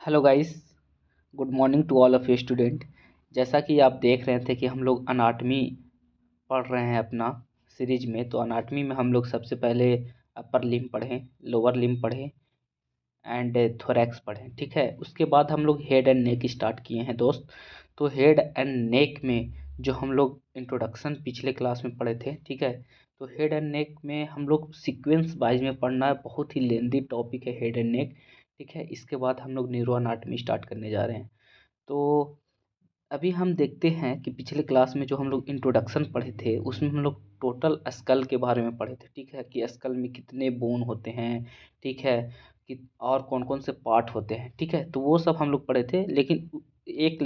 Hello guys. Good morning to all of you student. जैसा कि आप देख रहे थे कि हम लोग अनाटमी पढ़ रहे हैं अपना सीरीज में। तो अनाटमी में हम लोग सबसे पहले अपर लिम्ब पढ़ें, लोअर लिम्ब पढ़ें एंड थोरैक्स पढ़ें। ठीक है, उसके बाद हम लोग हेड एंड नेक स्टार्ट किए हैं दोस्त। तो हेड एंड नेक में जो हम लोग इंट्रोडक्शन पिछले क्लास में पढ़े थे, ठीक है, तो हेड एंड नेक में हम लोग सीक्वेंस वाइज में पढ़ना है। बहुत ही लेंदी टॉपिक है हेड एंड नेक। ठीक है, इसके बाद हम लोग न्यूरो अनाटमी स्टार्ट करने जा रहे हैं। तो अभी हम देखते हैं कि पिछले क्लास में जो हम लोग इंट्रोडक्शन पढ़े थे उसमें हम लोग टोटल स्कल के बारे में पढ़े थे। ठीक है, कि स्कल में कितने बोन होते हैं, ठीक है, कि और कौन कौन से पार्ट होते हैं। ठीक है, तो वो सब हम लोग पढ़े थे। लेकिन एक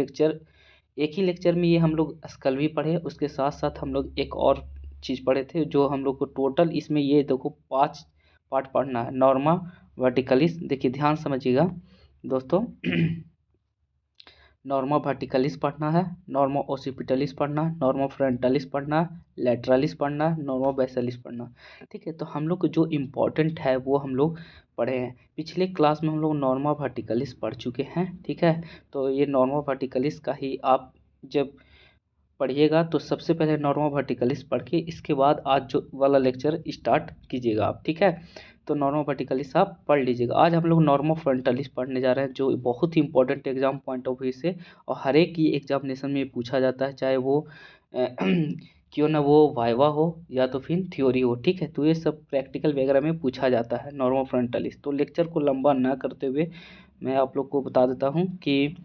ही लेक्चर में ये हम लोग स्कल भी पढ़े, उसके साथ साथ हम लोग एक और चीज़ पढ़े थे जो हम लोग को टोटल इसमें ये देखो 5 पार्ट पढ़ना है। नॉर्मा वर्टिकलिस, देखिए ध्यान समझिएगा दोस्तों। नॉर्मा वर्टिकलिस पढ़ना है, नॉर्मा ओसिपिटलिस पढ़ना है, नॉर्मा फ्रंटलिस पढ़ना है, लैटरलिस पढ़ना है, नॉर्मा बेसिलिस पढ़ना है। ठीक है, तो हम लोग को जो इम्पोर्टेंट है वो हम लोग पढ़े हैं। पिछले क्लास में हम लोग नॉर्मा वर्टिकलिस पढ़ चुके हैं। ठीक है, तो ये नॉर्मा वर्टिकलिस का ही आप जब पढ़िएगा तो सबसे पहले नॉर्मा वर्टिकलिस पढ़ के इसके बाद आज जो वाला लेक्चर स्टार्ट कीजिएगा आप। ठीक है, तो नॉर्मा वर्टिकलिस आप पढ़ लीजिएगा। आज हम लोग नॉर्मा फ्रंटलिस पढ़ने जा रहे हैं जो बहुत ही important exam point of view से, और हर एक की एग्जामिनेशन में पूछा जाता है, चाहे वो क्यों ना वो वाइवा हो या तो फिर थ्योरी हो। ठीक है, तो ये सब प्रैक्टिकल वगैरह में पूछा जाता है नॉर्मा फ्रंटलिस। तो लेक्चर को लंबा ना करते हुए मैं आप लोग को बता देता हूँ कि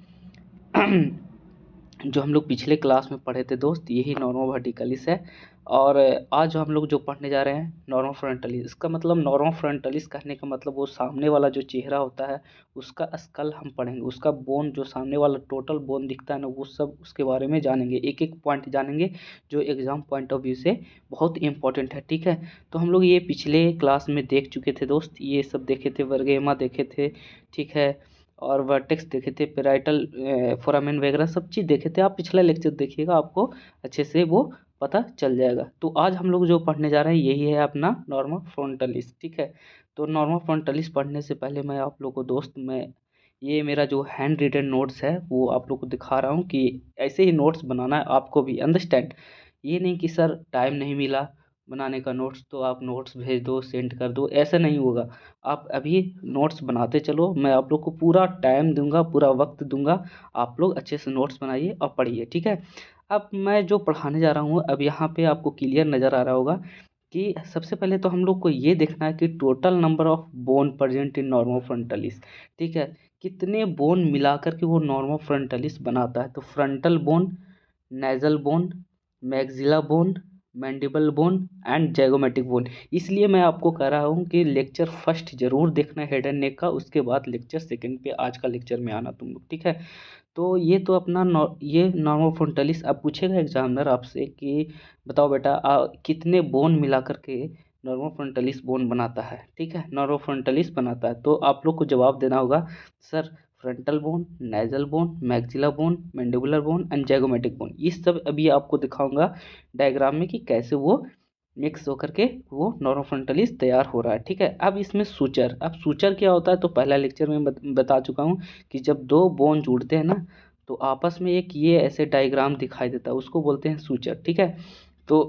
जो हम लोग पिछले क्लास में पढ़े थे दोस्त, यही नॉर्मा वर्टिकलिस है। और आज हम लोग जो पढ़ने जा रहे हैं नॉर्मा फ्रंटलिस, इसका मतलब नॉर्मा फ्रंटलिस कहने का मतलब वो सामने वाला जो चेहरा होता है उसका स्कल हम पढ़ेंगे, उसका बोन जो सामने वाला टोटल बोन दिखता है ना, वो सब उसके बारे में जानेंगे, एक एक पॉइंट जानेंगे जो एग्जाम पॉइंट ऑफ व्यू से बहुत इंपॉर्टेंट है। ठीक है, तो हम लोग ये पिछले क्लास में देख चुके थे दोस्त, ये सब देखे थे, वर्गेमा देखे थे, ठीक है, और वर्टेक्स देखे थे, पेराइटल फोरामेन वगैरह सब चीज़ देखे थे। आप पिछला लेक्चर देखिएगा, आपको अच्छे से वो पता चल जाएगा। तो आज हम लोग जो पढ़ने जा रहे हैं यही है अपना नॉर्मा फ्रंटलिस। ठीक है, तो नॉर्मा फ्रंटलिस पढ़ने से पहले मैं आप लोग को दोस्त, मैं ये मेरा जो हैंड रिटन नोट्स है वो आप लोग को दिखा रहा हूँ कि ऐसे ही नोट्स बनाना है आपको भी, अंडरस्टैंड। ये नहीं कि सर टाइम नहीं मिला बनाने का नोट्स तो आप नोट्स भेज दो, सेंड कर दो, ऐसा नहीं होगा। आप अभी नोट्स बनाते चलो, मैं आप लोग को पूरा टाइम दूंगा, पूरा वक्त दूंगा। आप लोग अच्छे से नोट्स बनाइए और पढ़िए। ठीक है, अब मैं जो पढ़ाने जा रहा हूँ अब यहाँ पे आपको क्लियर नज़र आ रहा होगा कि सबसे पहले तो हम लोग को ये देखना है कि total number of bone present in normal frontalis. ठीक है, कितने बोन मिलाकर के वो नॉर्मल फ्रंटलिस बनाता है। तो frontal bone, nasal bone, maxilla bone, mandible bone and zygomatic bone. इसलिए मैं आपको कह रहा हूँ कि लेक्चर फर्स्ट जरूर देखना हेड एंड नेक का, उसके बाद लेक्चर सेकंड पे आज का लेक्चर में आना तुम लोग। ठीक है, तो ये तो अपना ये नॉर्मल फ्रंटलिस। अब पूछेगा एग्जामिनर आपसे कि बताओ बेटा कितने बोन मिला करके नॉर्मल फ्रंटलिस बोन बनाता है। ठीक है, नॉर्मल फ्रंटलिस बनाता है, तो आप लोग को जवाब देना होगा sir frontal bone, nasal bone, maxilla bone, mandibular bone and zygomatic bone. ये सब अभी आपको दिखाऊंगा डायग्राम में कि कैसे वो मिक्स होकर के वो नॉर्मल फ्रंटलिस तैयार हो रहा है। ठीक है, अब इसमें सूचर, अब सूचर क्या होता है तो पहला लेक्चर में बता चुका हूँ कि जब दो बोन जुड़ते हैं ना तो आपस में एक ये ऐसे डायग्राम दिखाई देता है, उसको बोलते हैं सूचर। ठीक है, तो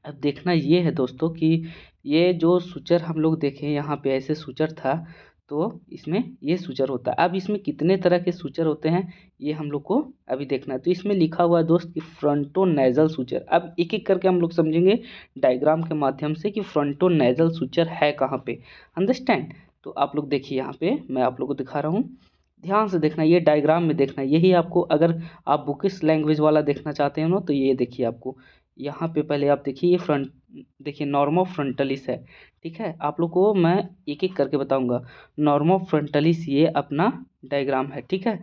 अब देखना ये है दोस्तों कि ये जो सूचर हम लोग देखें यहाँ पे ऐसे सूचर था, तो इसमें ये सूचर होता है। अब इसमें कितने तरह के सूचर होते हैं ये हम लोग को अभी देखना है। तो इसमें लिखा हुआ है दोस्त कि फ्रंटो नेजल सूचर। अब एक एक करके हम लोग समझेंगे डायग्राम के माध्यम से कि फ्रंटो नेजल सूचर है कहाँ पे, अंडरस्टैंड। तो आप लोग देखिए, यहाँ पे मैं आप लोग को दिखा रहा हूँ, ध्यान से देखना, ये डायग्राम में देखना। यही आपको, अगर आप बुकिश लैंग्वेज वाला देखना चाहते हैं ना तो ये देखिए, आपको यहाँ पे पहले आप देखिए, ये फ्रंट देखिए, नॉर्मो फ्रंटलिस है। ठीक है, आप लोग को मैं एक एक करके बताऊंगा। नॉर्मो फ्रंटलिस ये अपना डायग्राम है। ठीक है,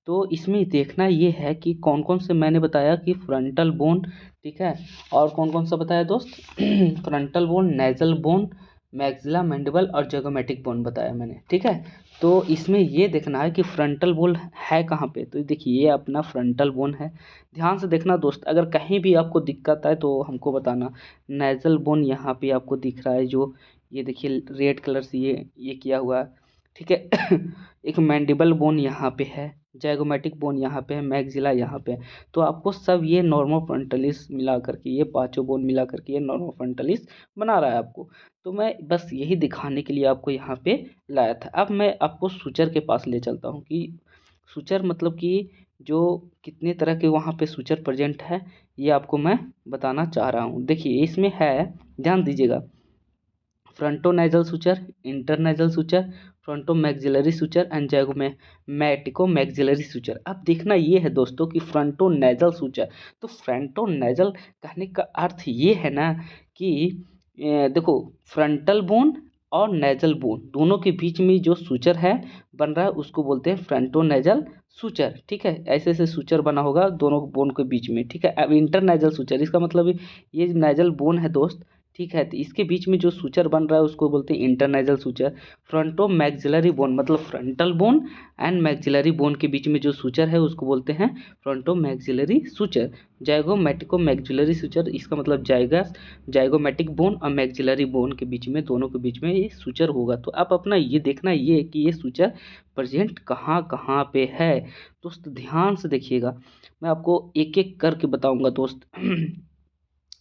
तो इसमें देखना ये है कि कौन कौन से मैंने बताया कि फ्रंटल बोन, ठीक है, और कौन कौन सा बताया दोस्त frontal bone, nasal bone, maxilla, mandible और जैगोमेटिक बोन बताया मैंने। ठीक है, तो इसमें ये देखना है कि फ्रंटल बोन है कहाँ पे। तो देखिए ये अपना फ्रंटल बोन है, ध्यान से देखना दोस्त, अगर कहीं भी आपको दिक्कत है तो हमको बताना। नेजल बोन यहाँ पे आपको दिख रहा है, जो ये देखिए रेड कलर से ये किया हुआ है। ठीक है। एक मैंडिबल बोन यहाँ पे है, जाइगोमेटिक बोन यहाँ पे है, मैक्सिला यहाँ पे है। तो आपको सब ये नॉर्मल फ्रंटलिस मिला करके, ये पांचों बोन मिला करके ये नॉर्मल फ्रंटलिस बना रहा है आपको। तो मैं बस यही दिखाने के लिए आपको यहाँ पे लाया था। अब मैं आपको सूचर के पास ले चलता हूँ कि सूचर मतलब कि जो कितने तरह के वहाँ पे सूचर प्रेजेंट है, ये आपको मैं बताना चाह रहा हूँ। देखिए इसमें है, ध्यान दीजिएगा, frontonasal suture, internasal suture, fronto maxillary suture and zygomatico maxillary suture. अब देखना ये है दोस्तों कि फ्रंटोनेजल सूचर, तो फ्रंटोनेजल कहने का अर्थ ये है ना कि देखो, फ्रंटल बोन और नेजल बोन दोनों के बीच में जो सूचर है बन रहा है उसको बोलते हैं फ्रंटोनेजल सूचर। ठीक है, ऐसे ऐसे सूचर बना होगा दोनों बोन के बीच में। ठीक है, अब इंटरनेजल सूचर, इसका मतलब ये नेजल बोन है दोस्त, ठीक है, तो इसके बीच में जो सूचर बन रहा है उसको बोलते हैं internasal suture. Fronto maxillary bone मतलब frontal bone and maxillary bone के बीच में जो सूचर है उसको बोलते हैं fronto maxillary suture. Zygomatico maxillary suture, इसका मतलब जाइगोमेटिक बोन और मैक्सिलरी बोन के बीच में, दोनों के बीच में ये सूचर होगा। तो आप अपना ये देखना ये कि ये सूचर प्रेजेंट कहाँ कहाँ पे है। दोस्त ध्यान से देखिएगा, मैं आपको एक एक करके बताऊंगा दोस्त।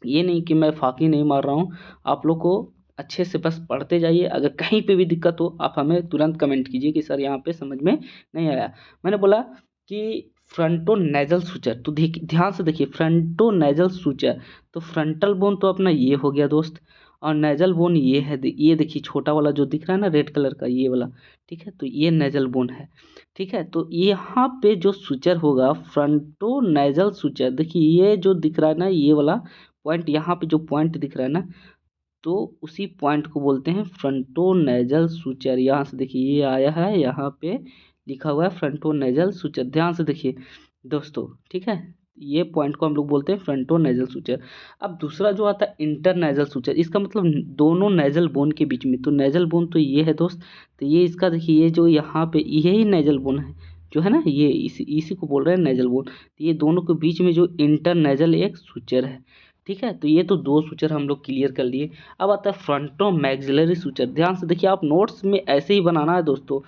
ये नहीं कि मैं फाकी नहीं मार रहा हूँ, आप लोग को अच्छे से बस पढ़ते जाइए। अगर कहीं पे भी दिक्कत हो आप हमें तुरंत कमेंट कीजिए कि सर यहाँ पे समझ में नहीं आया। मैंने बोला कि फ्रंटो नेजल सूचर, तो ध्यान से देखिए, फ्रंटो नेजल सूचर, तो फ्रंटल बोन तो अपना ये हो गया दोस्त, और नेजल बोन ये है, ये देखिए छोटा वाला जो दिख रहा है ना रेड कलर का, ये वाला। ठीक है, तो ये नेजल बोन है। ठीक है, तो यहाँ पे जो सूचर होगा फ्रंटो नेजल सूचर, देखिए ये जो दिख रहा है ना ये वाला पॉइंट, यहाँ पे जो पॉइंट दिख रहा है ना, तो उसी पॉइंट को बोलते हैं फ्रंटोनेजल सूचर। यहाँ से देखिए ये आया है, यहाँ पे लिखा हुआ है फ्रंटोनेजल सूचर, ध्यान से देखिए दोस्तों। ठीक है, ये पॉइंट को हम लोग बोलते हैं फ्रंटोनेजल सूचर। अब दूसरा जो आता है इंटरनेजल सूचर, इसका मतलब दोनों नेजल बोन के बीच में, तो नेजल बोन तो ये है दोस्त, तो ये इसका देखिए, ये जो यहाँ पे यही नेजल बोन है जो है ना, ये इसी को बोल रहे हैं नेजल बोन। तो ये दोनों के बीच में जो इंटरनेजल एक सूचर है। ठीक है, तो ये तो दो सूचर हम लोग क्लियर कर लिए। अब आता है फ्रंटो मैक्सिलरी सूचर, ध्यान से देखिए, आप नोट्स में ऐसे ही बनाना है दोस्तों।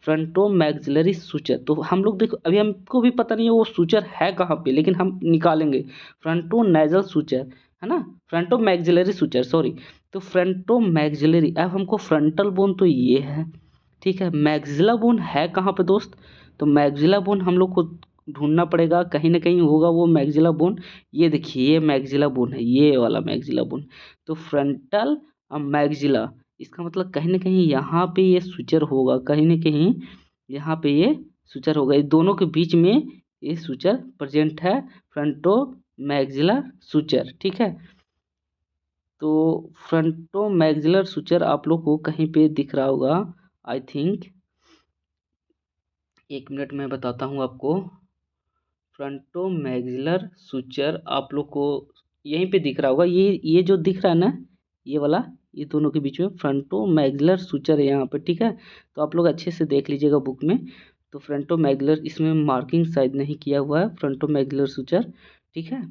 फ्रंटो मैक्सिलरी सूचर, तो हम लोग देखो अभी हमको भी पता नहीं है वो सूचर है कहाँ पे, लेकिन हम निकालेंगे। फ्रंटो नेजल सूचर है ना, फ्रंटो मैक्सिलरी सूचर सॉरी, तो फ्रंटो मैक्सिलरी, अब हमको फ्रंटल बोन तो ये है। ठीक है, मैक्सिला बोन है कहाँ पे दोस्त, तो मैक्सिला बोन हम लोग को ढूंढना पड़ेगा, कहीं ना कहीं होगा वो मैक्सिला बोन। ये देखिए ये मैक्सिला बोन है, ये वाला मैक्सिला बोन। तो फ्रंटल और मैक्सिला, इसका मतलब कहीं ना कहीं यहाँ पे ये सूचर होगा, कहीं ना कहीं यहाँ पे ये सूचर होगा, ये दोनों के बीच में ये सूचर प्रेजेंट है, फ्रंटो मैक्सिला सूचर। ठीक है, तो फ्रंटो मैक्सिलर सूचर आप लोग को कहीं पे दिख रहा होगा आई थिंक, एक मिनट में बताता हूँ आपको। फ्रंटो मैक्सिलर सूचर आप लोग को यहीं पे दिख रहा होगा, ये जो दिख रहा है ना ये वाला, ये दोनों के बीच में फ्रंटो मैक्सिलर सूचर है यहाँ पे। ठीक है, तो आप लोग अच्छे से देख लीजिएगा बुक में। तो फ्रंटो मैक्सिलर, इसमें मार्किंग शायद नहीं किया हुआ है, फ्रंटो मैक्सिलर सूचर। ठीक है,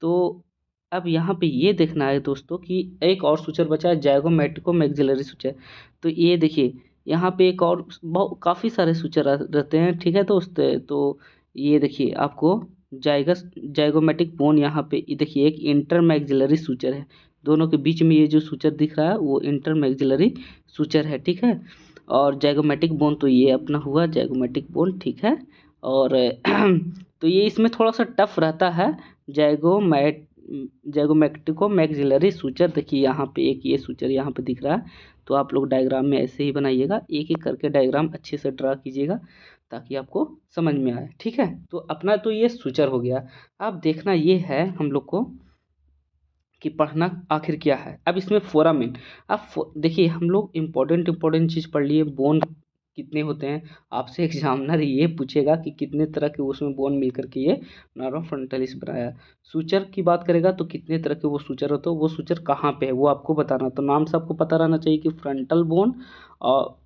तो अब यहाँ पे ये देखना है दोस्तों कि एक और सूचर बचा है, जाइगोमेटिको मैक्सिलरी सूचर। तो ये देखिए यहाँ पे एक और बहुत काफ़ी सारे सूचर रहते हैं। ठीक है दोस्त, तो ये देखिए आपको जाइगोमेटिक बोन, यहाँ पे ये देखिए एक इंटर मैक्सिलरी सूचर है, दोनों के बीच में ये जो सूचर दिख रहा है वो इंटर मैक्सिलरी सूचर है। ठीक है, और जाइगोमेटिक बोन तो ये अपना हुआ जाइगोमेटिक बोन। ठीक है, और तो ये इसमें थोड़ा सा टफ रहता है, जाइगोमेट जाइगोमेटिको मैक्सिलरी सूचर। देखिए यहाँ पे एक ये सूचर यहाँ पे दिख रहा है, तो आप लोग डायग्राम में ऐसे ही बनाइएगा, एक एक करके डायग्राम अच्छे से ड्रा कीजिएगा ताकि आपको समझ में आए। ठीक है, तो अपना तो ये सूचर हो गया। अब देखना ये है हम लोग को कि पढ़ना आखिर क्या है। अब इसमें फोरामिन, अब देखिए हम लोग इम्पोर्टेंट चीज़ पढ़ लिए, बोन कितने होते हैं, आपसे एग्जामिनर ये पूछेगा कि कितने तरह के उसमें बोन मिल करके ये नर्व फ्रंटलिस बनाया। सूचर की बात करेगा तो कितने तरह के वो सूचर होते हैं, वो सूचर कहाँ पे है वो आपको बताना। तो नाम से आपको पता रहना चाहिए कि फ्रंटल बोन और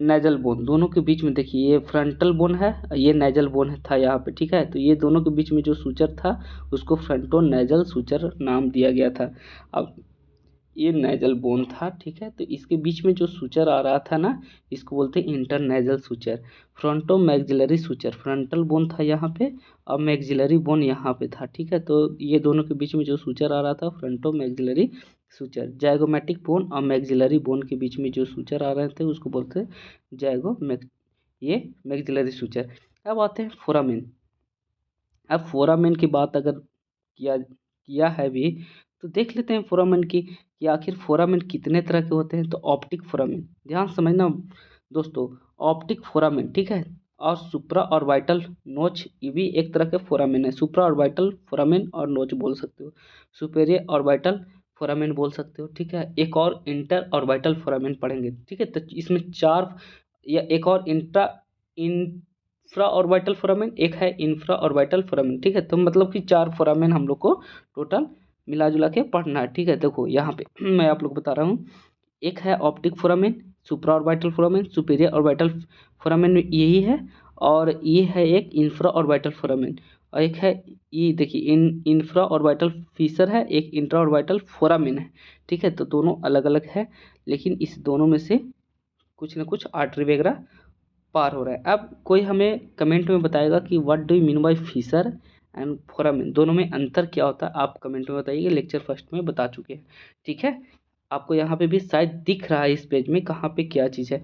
नेजल बोन, दोनों के बीच में देखिए ये फ्रंटल बोन है, ये नेजल बोन है था यहाँ पे। ठीक है, तो ये दोनों के बीच में जो सूचर था उसको फ्रंटो नेजल सूचर नाम दिया गया था। अब ये नेजल बोन था, ठीक है। तो इसके बीच में जो सूचर आ रहा था ना, इसको बोलते हैं internasal suture. Fronto maxillary suture, frontal bone था यहाँ पे और मैक्सिलरी बोन यहाँ पे था, ठीक है। तो ये दोनों के बीच में जो सूचर आ रहा था fronto maxillary suture. Zygomatic bone और मैक्सिलरी बोन के बीच में जो सूचर आ रहे थे उसको बोलते हैं ये मैक्सिलरी सूचर। अब आते हैं फोरामेन। अब फोरामेन की बात अगर किया किया है भी, तो देख लेते हैं फोरामेन की कि आखिर फोरामेन कितने तरह के होते हैं। तो ऑप्टिक फोरामेन, ध्यान समझना दोस्तों, ऑप्टिक फोरामेन, ठीक है। और सुप्रा ऑर्बिटल नोच, ये भी एक तरह के फोरामेन है। सुप्रा ऑर्बिटल फोरामेन और नोच बोल सकते हो, सुपेरियर ऑर्बिटल फोरामेन बोल सकते हो, ठीक है। एक और इंटर ऑर्बिटल फोरामेन पढ़ेंगे, ठीक है। तो इसमें चार, या एक और इंफ्रा ऑर्बिटल फोरामेन, एक है इंफ्रा ऑर्बिटल फोरामेन, ठीक है। तो मतलब कि चार फोरामेन हम लोग को टोटल मिला जुला के पढ़ना है, ठीक है। देखो यहाँ पे मैं आप लोग बता रहा हूँ, एक है optic foramen, supra orbital foramen, superior orbital foramen यही है, और ये है एक इंफ्रा ऑर्बिटल फोरामेन, और एक है ये देखिए इंफ्रा ऑर्बिटल फीसर है, एक इंट्रा ऑर्बिटल फोरामेन है, ठीक है। तो दोनों अलग अलग है, लेकिन इस दोनों में से कुछ ना कुछ आर्टरी वगैरह पार हो रहा है। अब कोई हमें कमेंट में बताएगा कि what do you mean by Fisher and foramen, दोनों में अंतर क्या होता है, आप कमेंट में बताइए। लेक्चर फर्स्ट में बता चुके हैं, ठीक है। आपको यहाँ पे भी शायद दिख रहा है इस पेज में कहाँ पे क्या चीज़ है।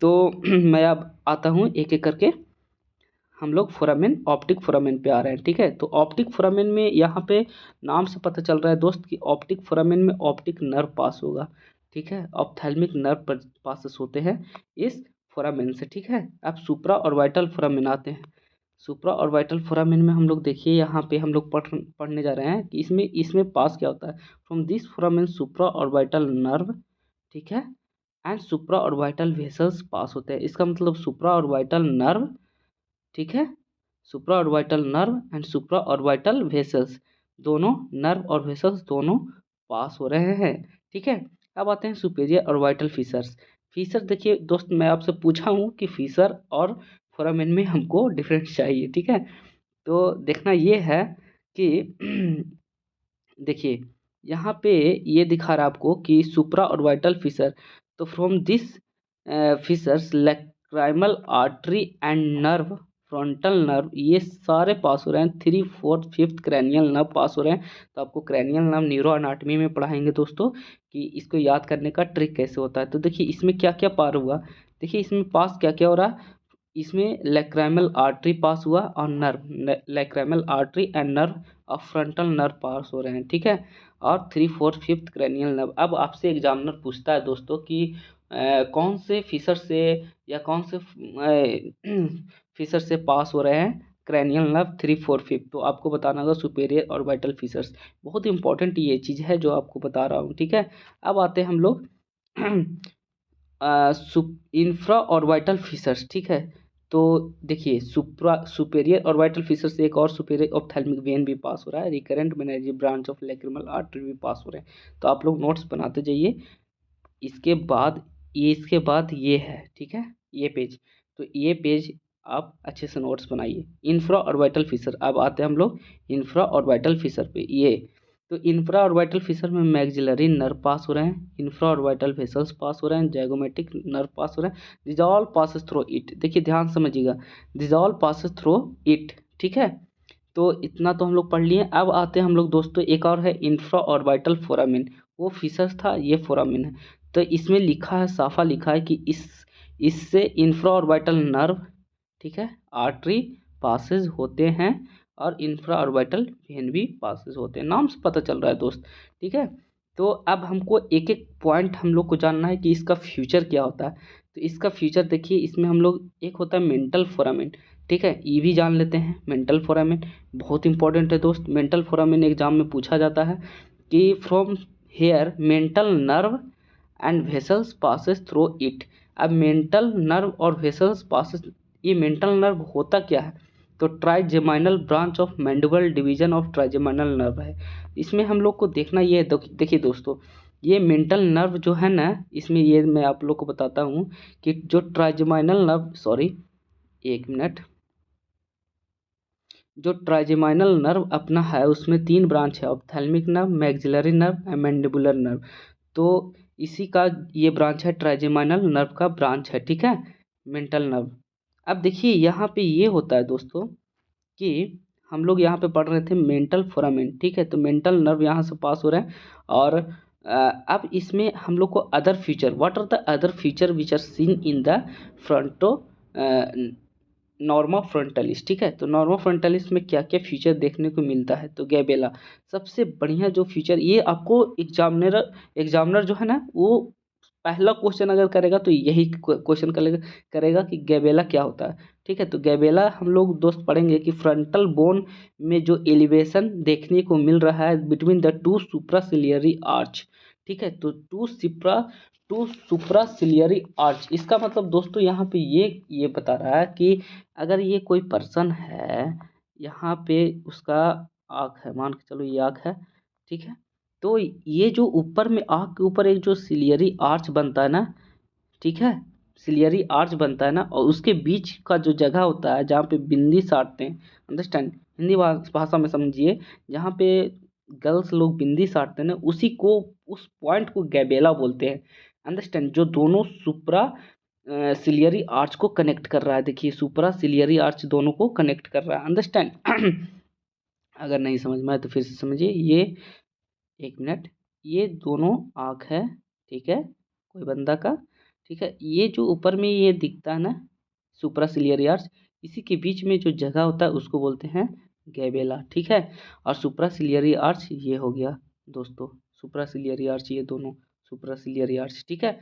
तो मैं अब आता हूँ एक एक करके, हम लोग फोरामेन ऑप्टिक फोरामेन पे आ रहे हैं, ठीक है। तो ऑप्टिक फोरामेन में यहाँ पे नाम से पता चल रहा है दोस्त कि ऑप्टिक फोरामेन में ऑप्टिक नर्व पास होगा, ठीक है। ऑप्थेल्मिक नर्व पासेस होते हैं इस फोरामेन से, ठीक है। अब सुप्रा ऑर्बिटल फोरामेन आते हैं। सुप्रा ऑर्बिटल फोरामेन में हम लोग देखिए यहाँ पे हम लोग पढ़ने जा रहे हैं कि इसमें इसमें पास क्या होता है। From this foramen supra orbital nerve, ठीक है, and supra orbital vessels pass होते हैं। इसका मतलब सुप्रा ऑर्बिटल नर्व, ठीक है, supra orbital nerve and supra orbital vessels, दोनों नर्व और वेसल्स दोनों पास हो रहे हैं, ठीक है। अब आते हैं सुपेरियर ऑर्बिटल फीसर्स। फीसर देखिए दोस्त, मैं आपसे पूछा हूँ कि फीसर और फोरामेन में हमको डिफरेंस चाहिए, ठीक है। तो देखना ये है कि देखिए यहाँ पे ये दिखा रहा है आपको कि सुप्रा ऑर्बिटल फिशर, तो from this fissures lacrimal artery and nerve, frontal nerve, ये सारे पास हो रहे हैं। 3, 4, 5 क्रैनियल नर्व पास हो रहे हैं। तो आपको क्रैनियल नर्व न्यूरो एनाटॉमी में पढ़ाएंगे दोस्तों कि इसको याद करने का ट्रिक कैसे होता है। तो देखिए इसमें क्या क्या पार हुआ, देखिए इसमें पास क्या क्या हो रहा है। इसमें लैक्राइमल आर्टरी पास हुआ और nerve, lacrimal artery and nerve और फ्रंटल नर्व पास हो रहे हैं, ठीक है। और 3, 4, 5 क्रैनियल नर्व। अब आपसे एग्जामिनर पूछता है दोस्तों कि कौन से फीसर से या कौन से फीसर से पास हो रहे हैं क्रैनियल नर्व 3, 4, 5, तो आपको बताना होगा सुपेरियर ऑर्बिटल फीसर्स। बहुत इंपॉर्टेंट ये चीज़ है जो आपको बता रहा हूँ, ठीक है। अब आते हैं हम लोग इंफ्रा ऑर्बिटल फीसर्स, ठीक है। तो देखिए सुपेरियर ऑर्बिटल फीसर से एक और सुपेरियर ऑप्थेल्मिक वेन भी पास हो रहा है, recurrent meningeal branch of lacrimal artery भी पास हो रहे हैं। तो आप लोग नोट्स बनाते जाइए। इसके बाद ये है, ठीक है, ये पेज। तो ये पेज आप अच्छे से नोट्स बनाइए। इंफ्रा ऑर्बिटल फिशर, अब आते हैं हम लोग इंफ्रा ऑर्बिटल फिशर पे। ये तो इंफ्रा ऑर्बिटल फिशर में मैक्सिलरी नर्व पास हो रहे हैं, इंफ्रा ऑर्बिटल वेसल्स पास हो रहे हैं, जाइगोमेटिक नर्व पास हो रहे हैं, this all passes through it. देखिए ध्यान समझिएगा, this all passes through it, ठीक है। तो इतना तो हम लोग पढ़ लिए। अब आते हैं हम लोग दोस्तों, एक और है इंफ्रा ऑर्बिटल फोरामेन, वो फिशर था, ये फोरामेन है। तो इसमें लिखा है, साफा लिखा है कि इससे इंफ्रा ऑर्बिटल नर्व, ठीक है, आर्टरी पासेज होते हैं और इंफ्रा ऑर्बिटल वेन भी पासेज होते हैं। नाम से पता चल रहा है दोस्त, ठीक है। तो अब हमको एक एक पॉइंट हम लोग को जानना है कि इसका फ्यूचर क्या होता है। तो इसका फ्यूचर देखिए, इसमें हम लोग एक होता है मेंटल फोरामेन, ठीक है, ये भी जान लेते हैं। मेंटल फोरामेन बहुत इंपॉर्टेंट है दोस्त। मेंटल फोरामेन एग्जाम में पूछा जाता है कि from here mental nerve and vessels passes through it. अब मेंटल नर्व और वेसल्स पासेस, ये मेंटल नर्व होता क्या है, तो trigeminal branch of mandible division of trigeminal nerve है। इसमें हम लोग को देखना ये है, देखिए दोस्तों, ये मेंटल नर्व जो है ना, इसमें ये मैं आप लोग को बताता हूँ कि जो ट्राइजेमाइनल नर्व, सॉरी एक मिनट, जो ट्राइजेमाइनल नर्व अपना है उसमें 3 ब्रांच है, ophthalmic nerve, maxillary nerve and mandibular nerve. तो इसी का ये ब्रांच है, ट्राइजेमिनल नर्व का ब्रांच है, ठीक है, मेंटल नर्व। अब देखिए यहाँ पे ये होता है दोस्तों कि हम लोग यहाँ पे पढ़ रहे थे मेंटल फोरामेन, ठीक है, तो मेंटल नर्व यहाँ से पास हो रहे हैं। और अब इसमें हम लोग को other feature, what are the other feature which are seen in the fronto norma frontalis, ठीक है, तो नॉर्मा फ्रंटालिस में क्या क्या फीचर देखने को मिलता है, तो गैबेला सबसे बढ़िया जो फीचर, ये आपको एग्जामिनर जो है ना वो पहला क्वेश्चन अगर करेगा तो यही क्वेश्चन करेगा कि गैबेला क्या होता है, ठीक है। तो गैबेला हम लोग दोस्त पढ़ेंगे कि फ्रंटल बोन में जो एलिवेशन देखने को मिल रहा है बिटवीन द टू सुप्रासिलियरी आर्च, ठीक है, तो टू सुप्रासिलियरी आर्च, इसका मतलब दोस्तों यहाँ पे ये बता रहा है कि अगर ये कोई पर्सन है, यहाँ पे उसका आँख है, मान के चलो ये आँख है, ठीक है, तो ये जो ऊपर में आँख के ऊपर एक जो सिलियरी आर्च बनता है ना, ठीक है, सिलियरी आर्च बनता है ना, और उसके बीच का जो जगह होता है जहाँ पे बिंदी साटते हैं, अंडरस्टैंड, हिंदी भाषा में समझिए, जहाँ पे गर्ल्स लोग बिंदी साटते हैं ना, उसी को, उस पॉइंट को गैबेला बोलते हैं, अंडरस्टैंड, जो दोनों सुप्रा सिलियरी आर्च को कनेक्ट कर रहा है, देखिए सुप्रा सिलियरी आर्च दोनों को कनेक्ट कर रहा है, अंडरस्टैंड। अगर नहीं समझ में आए तो फिर से समझिए, ये एक मिनट, ये दोनों आँख है, ठीक है, कोई बंदा का, ठीक है, ये जो ऊपर में ये दिखता है ना सुप्रासिलियरी आर्च, इसी के बीच में जो जगह होता है उसको बोलते हैं गैबेला, ठीक है। और सुप्रासिलियरी आर्च ये हो गया दोस्तों, सुप्रासिलियरी आर्च, ये दोनों सुप्रासिलियरी आर्च, ठीक है।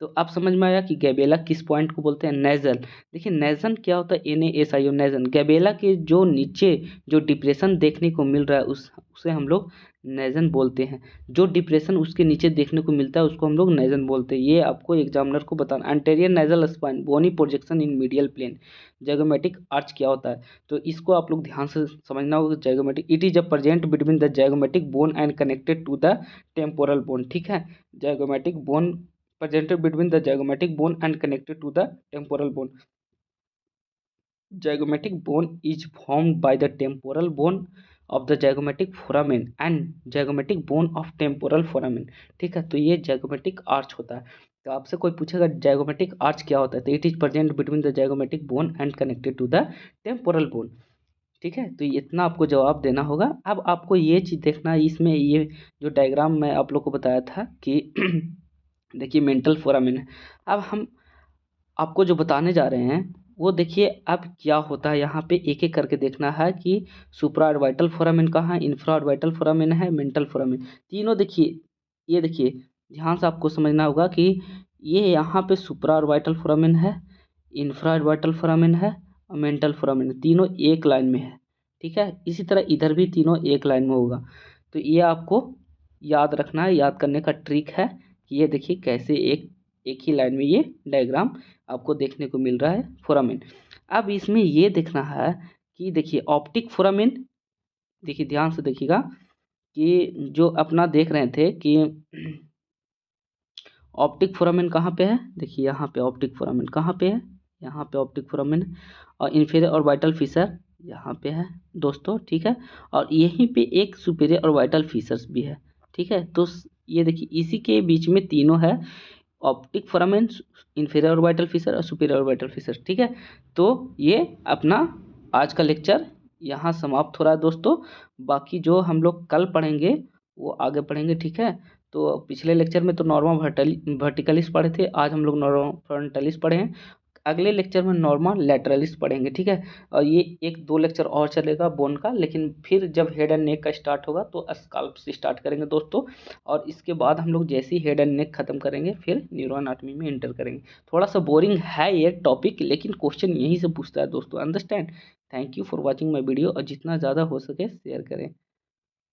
तो अब समझ में आया कि गैबेला किस पॉइंट को बोलते हैं, नेजल। देखिए नेजन क्या होता है, NASIO, नेजन, गैबेला के जो नीचे जो डिप्रेशन देखने को मिल रहा है उसे हम लोग नेजन बोलते हैं, जो डिप्रेशन उसके नीचे देखने को मिलता है उसको हम लोग नेजन बोलते हैं, ये आपको एग्जामिनर को बताना। Anterior nasal spine, bony projection in medial plane, zygomatic arch क्या होता है, तो इसको आप लोग ध्यान से समझना होगा। Zygomatic, it is a present between the zygomatic bone and connected to the temporal bone, ठीक है, zygomatic bone presented between the zygomatic bone and connected to the temporal bone. Zygomatic bone is formed by the temporal bone of the zygomatic foramen and zygomatic bone of temporal foramen, ठीक है, तो ये zygomatic arch होता है। तो आपसे कोई पूछेगा zygomatic arch क्या होता है, तो it is present between the zygomatic bone and connected to the temporal bone, ठीक है, तो इतना आपको जवाब देना होगा। अब आपको ये चीज़ देखना है, इसमें ये जो डायग्राम मैं आप लोग को बताया था कि देखिए मेंटल फोरामेन है। अब हम आपको जो बताने जा रहे हैं वो देखिए अब क्या होता है, यहाँ पे एक एक करके देखना है कि सुप्रा ऑर्बिटल फोरामेन कहाँ है, इंफ्रा ऑर्बिटल फोरामेन है, मेंटल फोरामेन, तीनों देखिए, ये देखिए ध्यान से आपको समझना होगा कि ये यहाँ पे सुप्रा ऑर्बिटल फोरामेन है, इंफ्रा ऑर्बिटल फोरामेन है और मेंटल फोरामेन है, तीनों एक लाइन में है, ठीक है, इसी तरह इधर भी तीनों एक लाइन में होगा। तो ये आपको याद रखना है, याद करने का ट्रिक है कि ये देखिए कैसे एक एक ही लाइन में ये डायग्राम आपको देखने को मिल रहा है फोरामेन। अब इसमें ये देखना है कि देखिए ऑप्टिक फोरामेन, देखिए ध्यान से देखिएगा कि जो अपना देख रहे थे कि ऑप्टिक फोरामेन कहाँ पे है, देखिए यहाँ पे ऑप्टिक फोरामेन कहाँ पे है, यहाँ पे ऑप्टिक फोरामेन, और इन्फीरियर ऑर्बिटल फिशर यहाँ पे है दोस्तों, ठीक है, और यहीं पे एक सुपीरियर ऑर्बिटल फिशर्स भी है, ठीक है। तो ये देखिए इसी के बीच में तीनों है, optic foramen, inferior orbital Fisher और सुपीरियर ऑर्बिटल फिशर, ठीक है। तो ये अपना आज का लेक्चर यहाँ समाप्त हो रहा है दोस्तों, बाकी जो हम लोग कल पढ़ेंगे वो आगे पढ़ेंगे, ठीक है। तो पिछले लेक्चर में तो नॉर्मा वर्टिकलिस पढ़े थे, आज हम लोग नॉर्मा फ्रंटलिस पढ़े हैं, अगले लेक्चर में नॉर्मा लैटरलिस पढ़ेंगे, ठीक है। और ये एक दो लेक्चर और चलेगा बोन का, लेकिन फिर जब हेड एंड नेक का स्टार्ट होगा तो स्काल्प से स्टार्ट करेंगे दोस्तों, और इसके बाद हम लोग जैसे ही हेड एंड नेक खत्म करेंगे फिर न्यूरो एनाटॉमी में एंटर करेंगे। थोड़ा सा बोरिंग है ये टॉपिक, लेकिन क्वेश्चन यहीं से पूछता है दोस्तों, understand. Thank you for watching my video, और जितना ज़्यादा हो सके शेयर करें।